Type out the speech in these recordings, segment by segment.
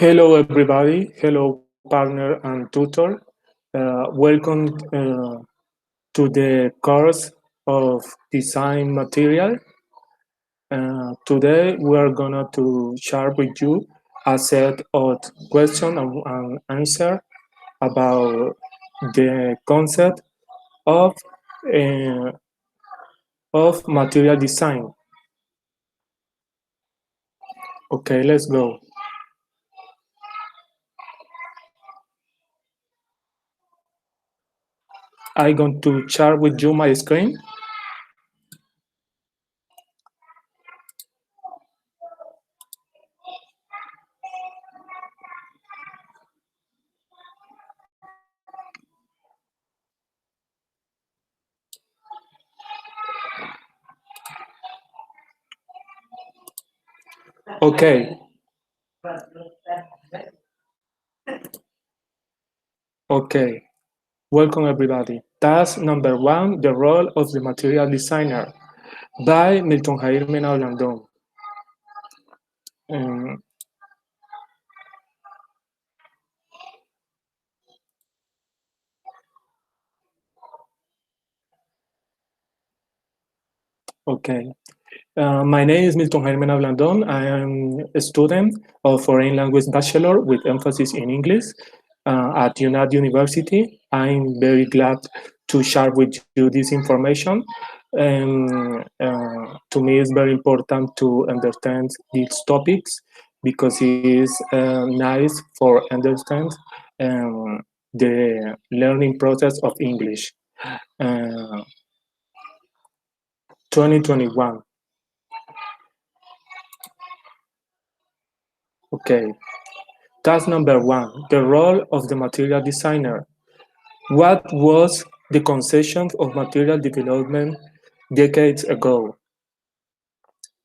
Hello, everybody. Hello, partner and tutor. Welcome to the course of design material. Today, we are going to share with you a set of questions and answer about the concept of uh, material design. Okay, let's go. I'm going to share with you my screen. Okay, okay. Welcome everybody. Task number one, the role of the material designer by Milton Mena. Um, okay. My name is Milton Jaime Blandon. I am a student of Foreign Language Bachelor with emphasis in English at UNAD University. I'm very glad to share with you this information. To me, it's very important to understand these topics because it is nice for understand the learning process of English. Uh, 2021. Okay. Task number one, the role of the material designer. What was the conception of material development decades ago?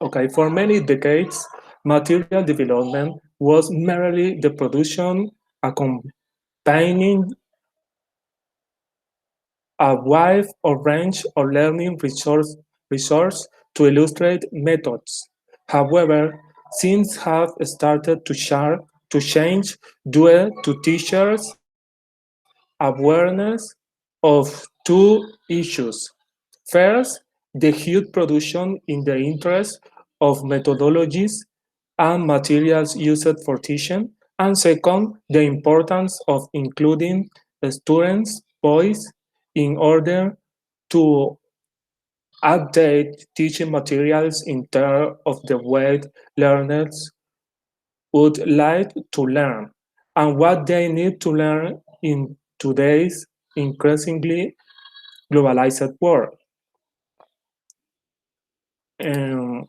Okay, for many decades, material development was merely the production accompanying a wide range of learning resource to illustrate methods. However, things have started to change due to teachers' awareness of two issues. First, the huge production in the interest of methodologies and materials used for teaching, and second, the importance of including students' voice in order to update teaching materials in terms of the way learners would like to learn and what they need to learn in today's increasingly globalized world. Um,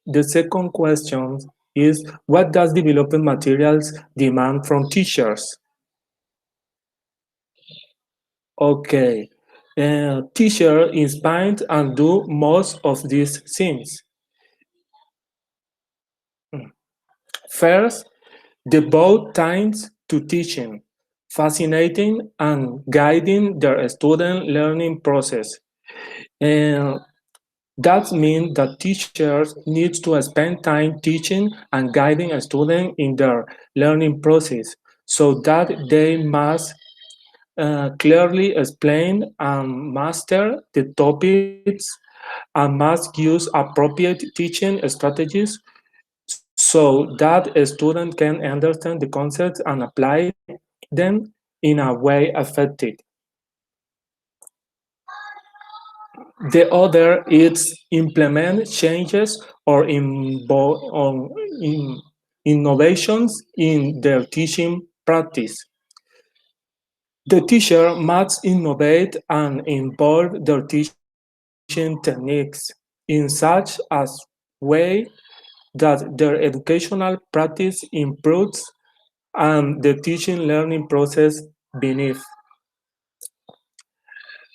the second question is, what does developing materials demand from teachers? Okay, teachers inspire and do most of these things. First, devote time to teaching, fascinating and guiding their student learning process. And that means that teachers need to spend time teaching and guiding a student in their learning process so that they must clearly explain and master the topics and must use appropriate teaching strategies so that a student can understand the concepts and apply them in a way effective. The other is implement changes or innovations in their teaching practice. The teacher must innovate and involve their teaching techniques in such as way that their educational practice improves and the teaching learning process beneath.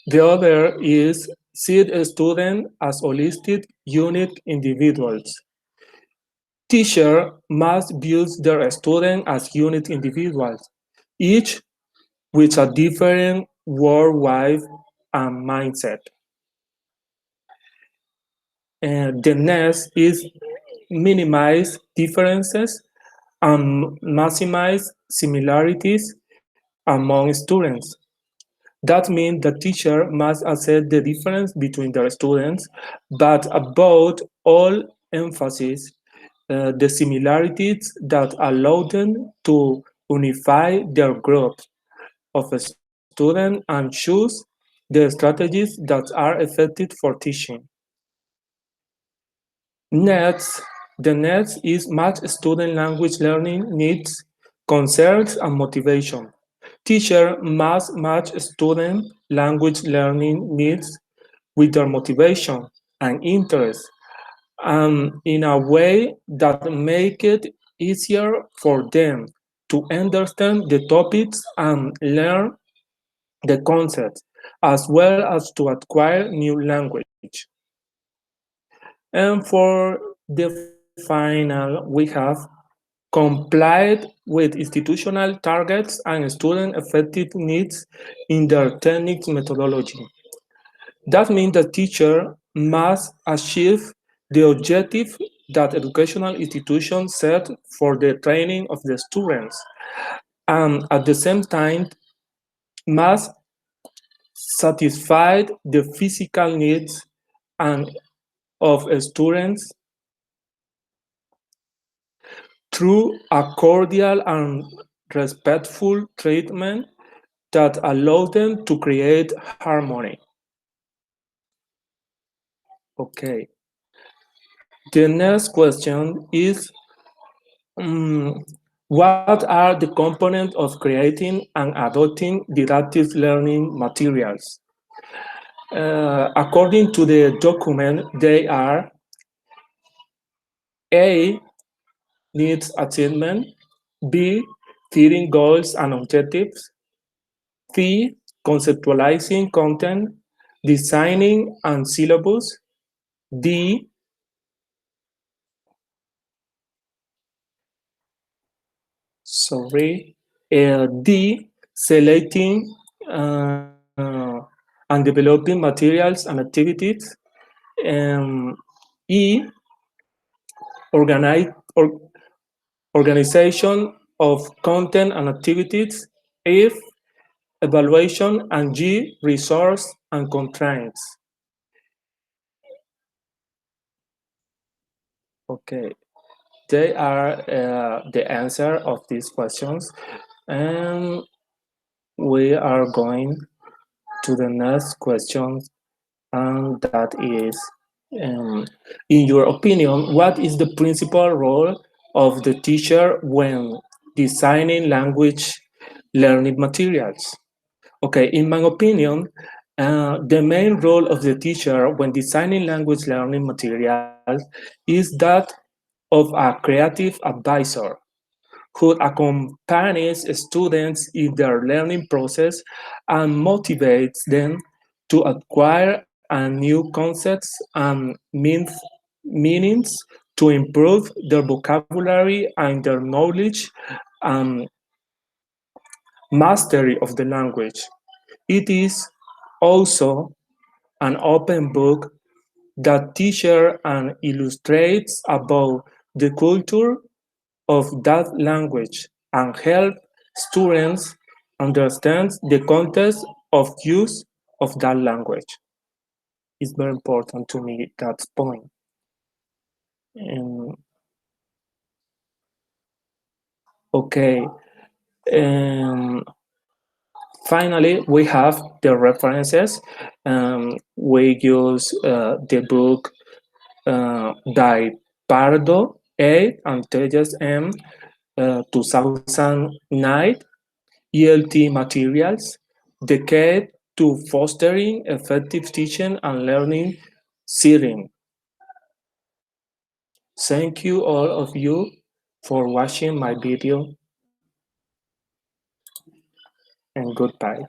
The other is see a student as holistic, unique individuals. Teacher must view their student as unique individuals, each with a different worldwide and mindset. And the next is minimize differences and maximize similarities among students. That means the teacher must assess the difference between their students, but above all emphasis the similarities that allow them to unify their group of students and choose the strategies that are effective for teaching. Next, the next is match student language learning needs, concerns, and motivation. Teacher must match student language learning needs with their motivation and interest, in a way that make it easier for them to understand the topics and learn the concepts, as well as to acquire new language. And for the final, we have complied with institutional targets and student effective needs in their techniques methodology. That means the teacher must achieve the objective that educational institutions set for the training of the students, and at the same time must satisfy the physical needs and of students through a cordial and respectful treatment that allows them to create harmony. Okay. The next question is um, what are the components of creating and adopting didactic learning materials? According to the document, they are A, needs achievement, B, setting goals and objectives, C, conceptualizing content, designing and syllabus, D, sorry, D, selecting and developing materials and activities, E, organize, or, organization of content and activities, F, evaluation, and G, resource and constraints. Okay, they are the answer of these questions. And we are going to the next question, and that is, um, in your opinion, what is the principal role of the teacher when designing language learning materials? Okay, in my opinion, the main role of the teacher when designing language learning materials is that of a creative advisor who accompanies students in their learning process and motivates them to acquire a new concepts and meanings to improve their vocabulary and their knowledge and mastery of the language. It is also an open book that teaches and illustrates about the culture of that language and help students understand the context of use of that language. It's very important to me that point. Um, okay. Um, Finally, we have the references. We use the book by Pardo A. and Tejas M. 2009, ELT Materials, Decade to Fostering Effective Teaching and Learning Setting. Thank you all of you for watching my video, and goodbye.